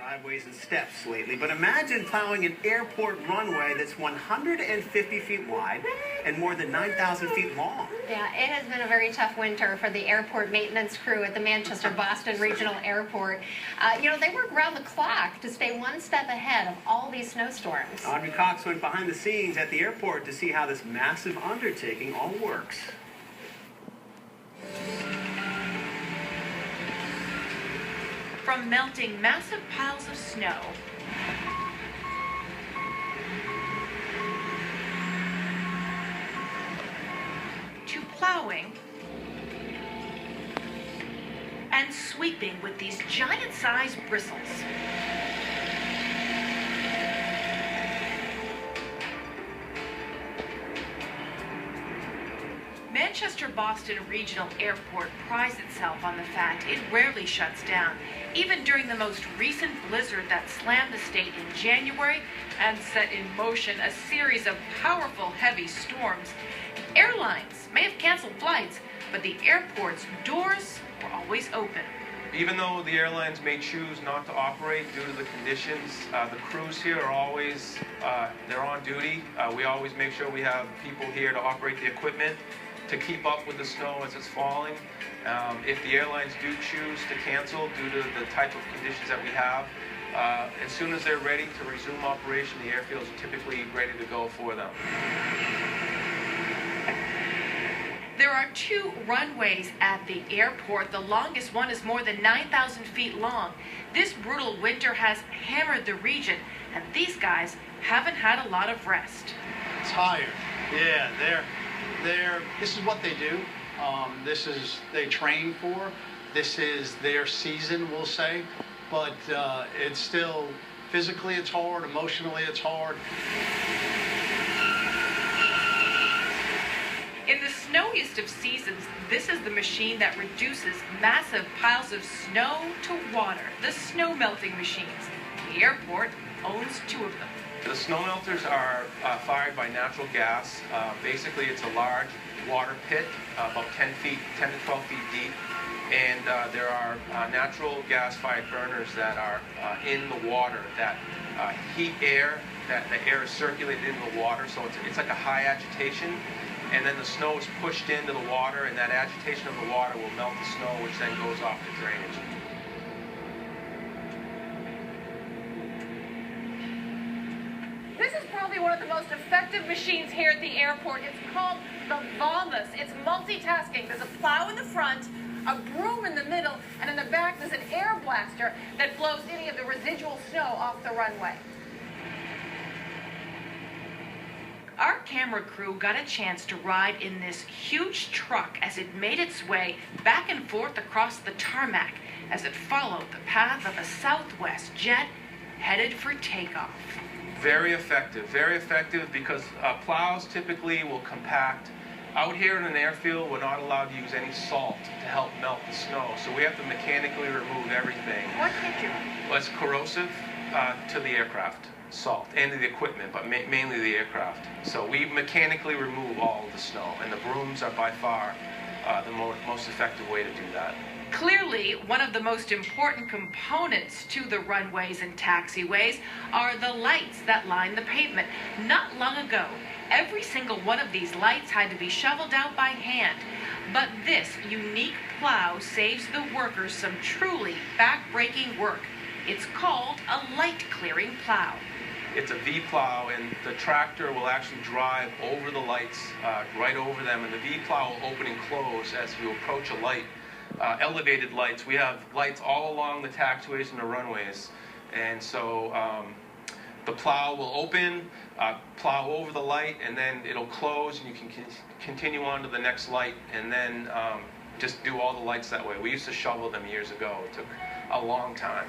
driveways and steps lately, but imagine plowing an airport runway that's 150 feet wide and more than 9,000 feet long. Yeah, it has been a very tough winter for the airport maintenance crew at the Manchester-Boston Regional Airport. They work around the clock to stay one step ahead of all these snowstorms. Audrey Cox went behind the scenes at the airport to see how this massive undertaking all works. From melting massive piles of snow to plowing and sweeping with these giant-sized bristles. Manchester-Boston Regional Airport prides itself on the fact it rarely shuts down, even during the most recent blizzard that slammed the state in January and set in motion a series of powerful heavy storms. Airlines may have canceled flights, but the airport's doors were always open. Even though the airlines may choose not to operate due to the conditions, the crews here are always, they're on duty. We always make sure we have people here to operate the equipment to keep up with the snow as it's falling. If the airlines do choose to cancel due to the type of conditions that we have, as soon as they're ready to resume operation, the airfields are typically ready to go for them. There are 2 runways at the airport. The longest one is more than 9,000 feet long. This brutal winter has hammered the region, and these guys haven't had a lot of rest. Tired. Yeah, this is what they do. They train for. This is their season, we'll say. But it's still, physically it's hard, emotionally it's hard. In the snowiest of seasons, this is the machine that reduces massive piles of snow to water, the snow melting machines. The airport owns 2 of them. The snow melters are fired by natural gas. Basically, it's a large water pit, about 10 to 12 feet deep. And there are natural gas-fired burners that are in the water that heat air, that the air is circulated in the water, so it's like a high agitation. And then the snow is pushed into the water, and that agitation of the water will melt the snow, which then goes off the drainage. This is probably one of the most effective machines here at the airport. It's called the Vombus. It's multitasking. There's a plow in the front, a broom in the middle, and in the back there's an air blaster that blows any of the residual snow off the runway. Our camera crew got a chance to ride in this huge truck as it made its way back and forth across the tarmac as it followed the path of a Southwest jet headed for takeoff. Very effective because plows typically will compact. Out here in an airfield, we're not allowed to use any salt to help melt the snow, so we have to mechanically remove everything. What can't you? Well, it's corrosive to the aircraft. Salt and the equipment, but mainly the aircraft. So we mechanically remove all of the snow, and the brooms are by far the most effective way to do that. Clearly, one of the most important components to the runways and taxiways are the lights that line the pavement. Not long ago, every single one of these lights had to be shoveled out by hand. But this unique plow saves the workers some truly back-breaking work. It's called a light-clearing plow. It's a V-plow, and the tractor will actually drive over the lights, right over them, and the V-plow will open and close as you approach a light. Elevated lights. We have lights all along the taxiways and the runways, and so the plow will open, plow over the light, and then it'll close, and you can continue on to the next light, and then just do all the lights that way. We used to shovel them years ago. It took a long time.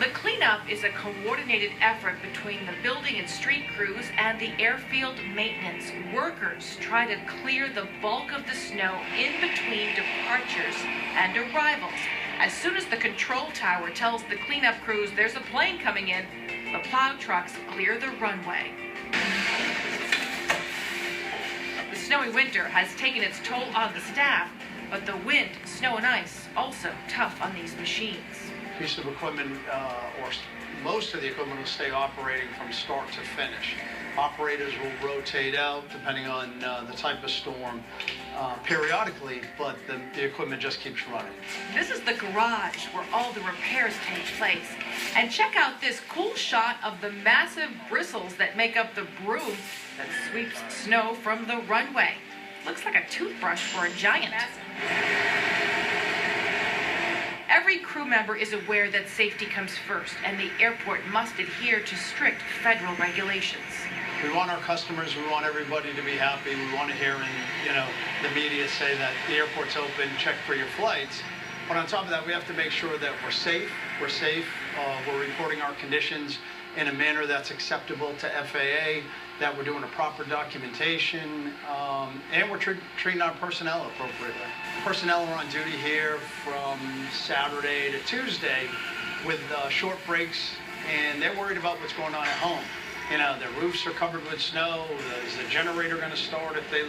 The cleanup is a coordinated effort between the building and street crews and the airfield maintenance. Workers try to clear the bulk of the snow in between departures and arrivals. As soon as the control tower tells the cleanup crews there's a plane coming in, the plow trucks clear the runway. The snowy winter has taken its toll on the staff, but the wind, snow, and ice also tough on these machines. piece of equipment, most of the equipment will stay operating from start to finish. Operators will rotate out depending on the type of storm periodically, but the equipment just keeps running. This is the garage where all the repairs take place. And check out this cool shot of the massive bristles that make up the broom that sweeps snow from the runway. Looks like a toothbrush for a giant. Every crew member is aware that safety comes first, and the airport must adhere to strict federal regulations. We want our customers, we want everybody to be happy. We want to hear the media say that the airport's open, check for your flights. But on top of that, we have to make sure that we're safe. We're reporting our conditions in a manner that's acceptable to FAA, that we're doing a proper documentation, and we're treating our personnel appropriately. Personnel are on duty here from Saturday to Tuesday with short breaks, and they're worried about what's going on at home. Their roofs are covered with snow. Is the generator going to start if they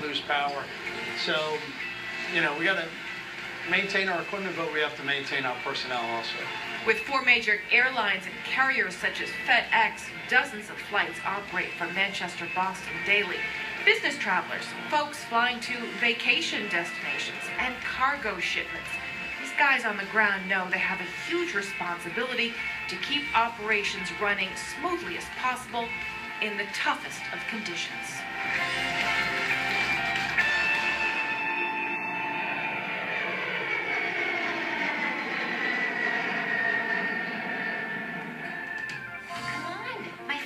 lose power? So, we got to maintain our equipment, but we have to maintain our personnel also. With 4 major airlines and carriers such as FedEx, dozens of flights operate from Manchester, Boston daily. Business travelers, folks flying to vacation destinations, and cargo shipments. These guys on the ground know they have a huge responsibility to keep operations running smoothly as possible in the toughest of conditions.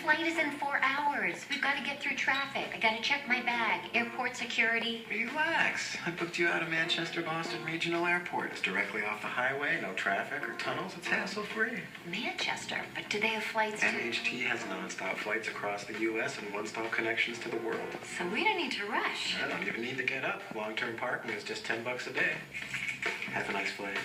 Flight is in 4 hours. We've got to get through traffic. I got to check my bag. Airport security. Relax. I booked you out of Manchester Boston Regional Airport. It's directly off the highway, no traffic or tunnels. It's hassle-free. Manchester? But do they have flights to... MHT has non-stop flights across the U.S. and one-stop connections to the world. So we don't need to rush. I don't even need to get up. Long-term parking is just $10 a day. Have a nice flight.